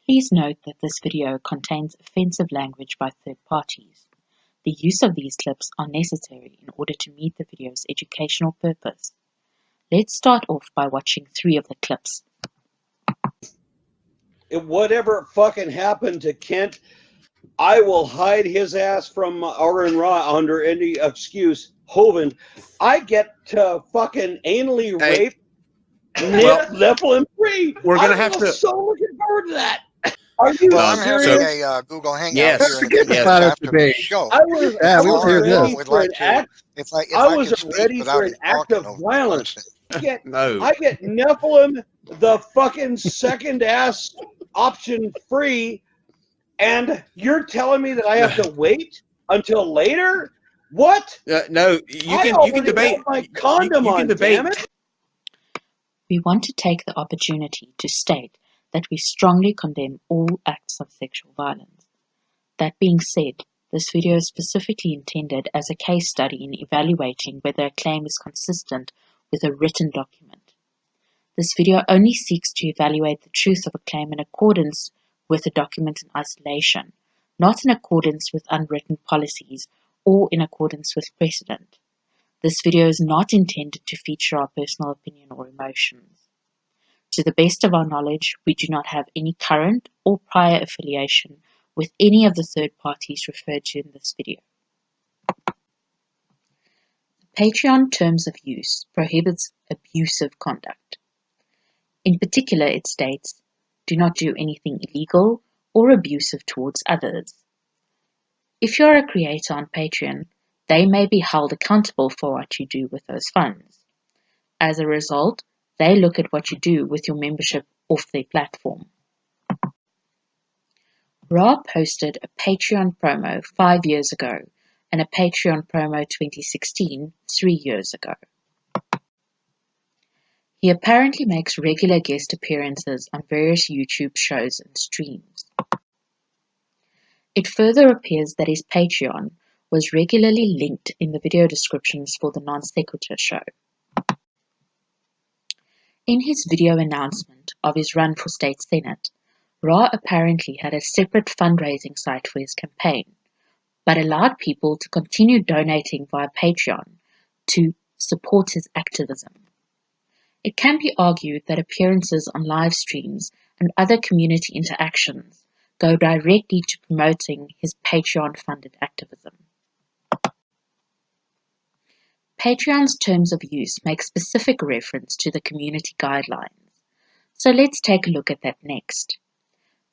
Please note that this video contains offensive language by third parties. The use of these clips are necessary in order to meet the video's educational purpose. Let's start off by watching 3 of the clips. Whatever fucking happened to Kent, I will hide his ass from AronRa under any excuse. Hovind, I get to fucking anally rape Nephilim free. We're gonna have to. So looking forward to that. Are you I'm serious? having a Google Hangout Yes. here in Yes. after the show. I was ready for an act. I was ready for an act of violence. I get Nephilim, the fucking second ass option free, and you're telling me that I have to wait until later? What? No, you can debate. My condom you can debate. Damn it. We want to take the opportunity to state that we strongly condemn all acts of sexual violence. That being said, this video is specifically intended as a case study in evaluating whether a claim is consistent with a written document. This video only seeks to evaluate the truth of a claim in accordance with a document in isolation, not in accordance with unwritten policies or in accordance with precedent. This video is not intended to feature our personal opinion or emotions. To the best of our knowledge, we do not have any current or prior affiliation with any of the third parties referred to in this video. The Patreon Terms of Use prohibits abusive conduct. In particular, it states, do not do anything illegal or abusive towards others. If you're a creator on Patreon, they may be held accountable for what you do with those funds. As a result, they look at what you do with your membership off their platform. Ra posted a Patreon promo 5 years ago and a Patreon promo 2016 3 years ago. He apparently makes regular guest appearances on various YouTube shows and streams. It further appears that his Patreon was regularly linked in the video descriptions for the Non Sequitur show. In his video announcement of his run for state senate, Ra apparently had a separate fundraising site for his campaign, but allowed people to continue donating via Patreon to support his activism. It can be argued that appearances on live streams and other community interactions go directly to promoting his Patreon-funded activism. Patreon's terms of use make specific reference to the community guidelines, so let's take a look at that next.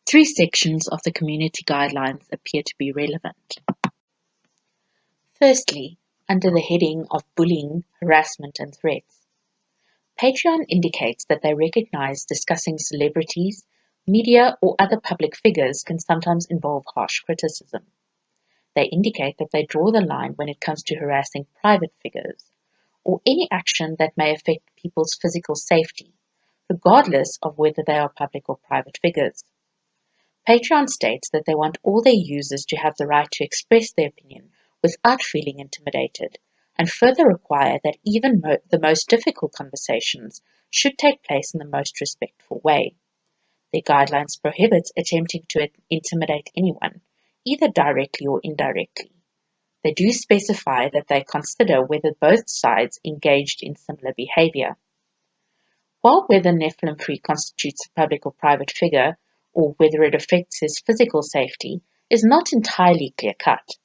3 sections of the community guidelines appear to be relevant. Firstly, under the heading of bullying, harassment and threats, Patreon indicates that they recognize discussing celebrities, media or other public figures can sometimes involve harsh criticism. They indicate that they draw the line when it comes to harassing private figures, or any action that may affect people's physical safety, regardless of whether they are public or private figures. Patreon states that they want all their users to have the right to express their opinion without feeling intimidated, and further require that even the most difficult conversations should take place in the most respectful way. Their guidelines prohibit attempting to intimidate anyone, either directly or indirectly. They do specify that they consider whether both sides engaged in similar behavior. While whether Nephilim Free constitutes a public or private figure, or whether it affects his physical safety, is not entirely clear-cut.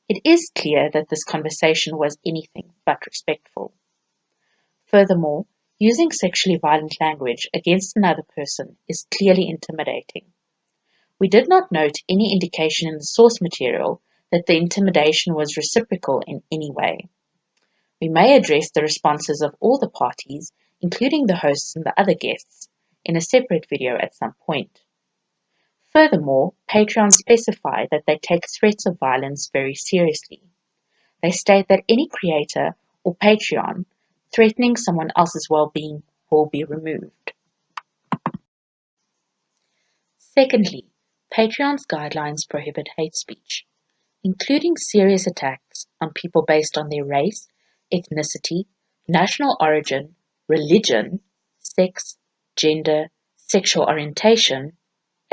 It is clear that this conversation was anything but respectful. Furthermore, using sexually violent language against another person is clearly intimidating. We did not note any indication in the source material that the intimidation was reciprocal in any way. We may address the responses of all the parties, including the hosts and the other guests, in a separate video at some point. Furthermore, Patreon specify that they take threats of violence very seriously. They state that any creator or Patreon threatening someone else's well-being will be removed. Secondly, Patreon's guidelines prohibit hate speech, including serious attacks on people based on their race, ethnicity, national origin, religion, sex, gender, sexual orientation,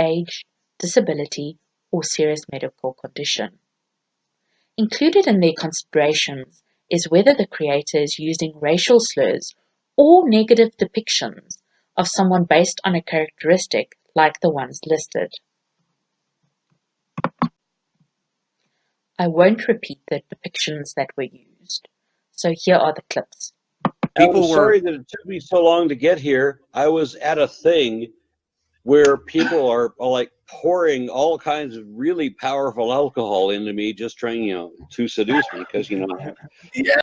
age, disability, or serious medical condition. Included in their considerations is whether the creator is using racial slurs or negative depictions of someone based on a characteristic like the ones listed. I won't repeat the depictions that were used, so here are the clips. I'm sorry that it took me so long to get here. I was at a thing where people are like pouring all kinds of really powerful alcohol into me, just trying, to seduce me, because yes!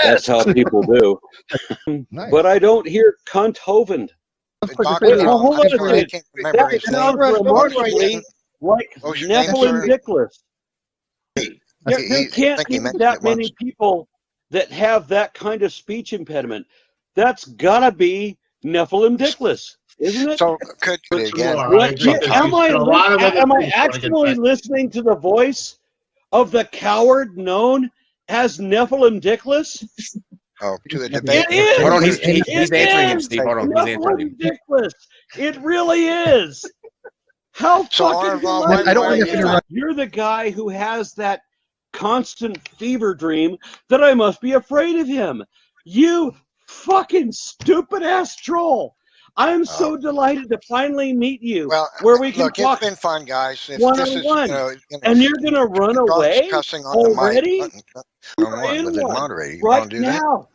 That's how people do. Nice. But I don't hear condone. Hold on a second. That sounds remarkably like Nephilim-dickless. There can't be that many people that have that kind of speech impediment. That's gotta be Nephilim-dickless, isn't it? So could again? Am I actually listening to the voice of the coward known as Nephilim-dickless? Oh, to the debate. It is. Hold on, he's answering him, Steve. Hold on, he's answering him. Nephilim-dickless. It really is. How fucking I don't want to interrupt. You're the guy who has that constant fever dream that I must be afraid of him. You fucking stupid ass troll. I'm so delighted to finally meet you. Well, where we can talk. It's been fun, guys. If one this on is, one. And you're gonna run away already? Right now.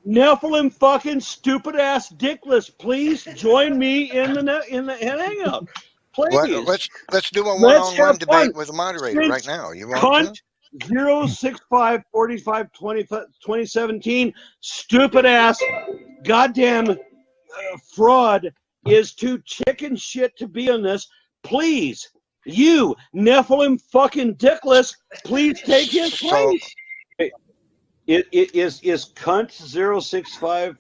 Nephilim fucking stupid ass dickless. Please join me in the hangout. Please. Well, let's do a one-on-one debate with a moderator right now. You want 065 45 2017 stupid ass goddamn fraud is too chicken shit to be on this. Please, you Nephilim fucking dickless, please take his place. It is cunt 065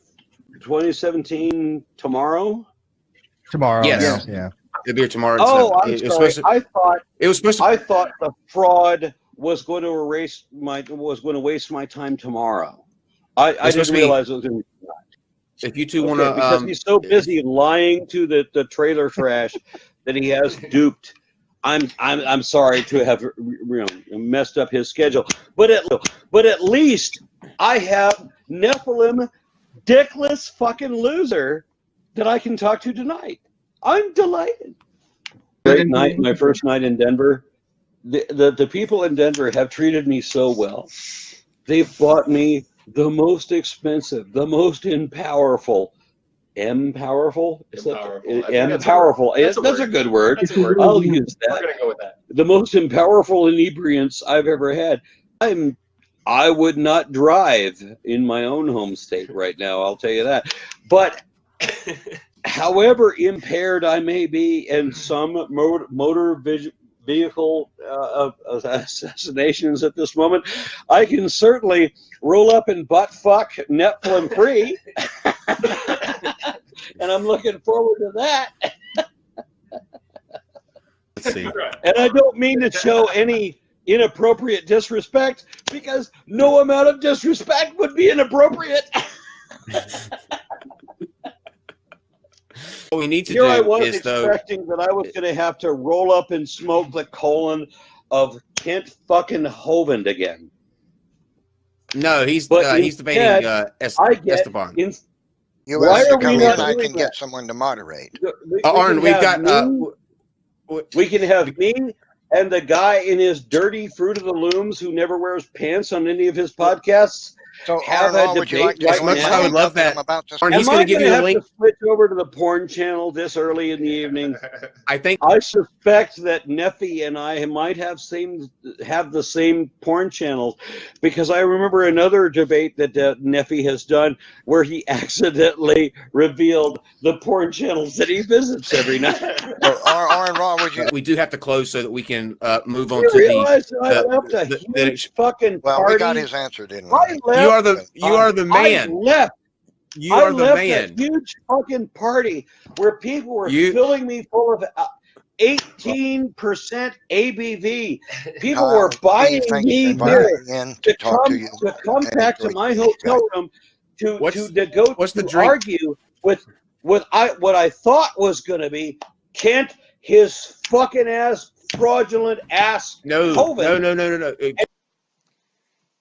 2017 tomorrow. Yes. Yeah. It'll be here tomorrow. Oh, I'm sorry. I thought the fraud was going to waste my time tomorrow. I didn't realize it was going to be tonight. If you two want to, because he's so busy lying to the trailer trash that he has duped. I'm sorry to have messed up his schedule, but at least I have Nephilim dickless fucking loser that I can talk to tonight. I'm delighted. Great night, my first night in Denver. The people in Denver have treated me so well. They've bought me the most expensive, the most empowerful. Empowerful? That's a good word. I'll use that. We're gonna go with that. The most empowerful inebriants I've ever had. I would not drive in my own home state right now, I'll tell you that. But however impaired I may be in some motor vehicle assassinations at this moment, I can certainly roll up and butt fuck Nephilim free. And I'm looking forward to that. Let's see. And I don't mean to show any inappropriate disrespect, because no amount of disrespect would be inappropriate. What we need to Here do I was is expecting that I was going to have to roll up and smoke the colon of Kent fucking Hovind again. No, he's debating Esteban. You asked to come in, I can get someone to moderate. Aaron, we can have me and the guy in his dirty Fruit of the Looms who never wears pants on any of his podcasts. So, have a debate. would you like to as much as I would love that. He's going to give you a link. To switch over to the porn channel this early in the evening. I suspect that Nephi and I might have the same porn channels, because I remember another debate that Nephi has done where he accidentally revealed the porn channels that he visits every night. So, AronRa, we do have to close so that we can move on to the fucking well, party. we got his answer, didn't we? You are the man. You are the man. A huge fucking party where people were filling me full of 18% ABV. People were buying me beer to come back to my hotel room to argue with what I thought was going to be Kent his fucking ass, fraudulent ass COVID. No.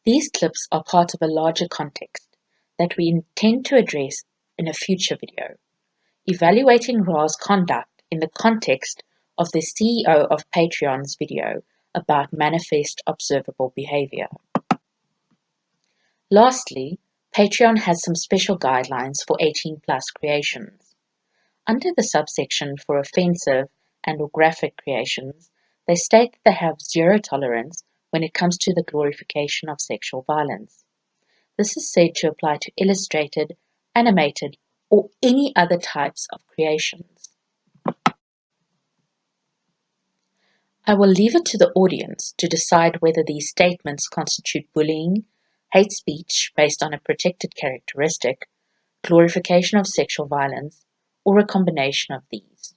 These clips are part of a larger context that we intend to address in a future video, evaluating Ra's conduct in the context of the CEO of Patreon's video about manifest observable behavior. Lastly, Patreon has some special guidelines for 18+ creations. Under the subsection for offensive and/or graphic creations, they state that they have zero tolerance when it comes to the glorification of sexual violence. This is said to apply to illustrated, animated, or any other types of creations. I will leave it to the audience to decide whether these statements constitute bullying, hate speech based on a protected characteristic, glorification of sexual violence, or a combination of these.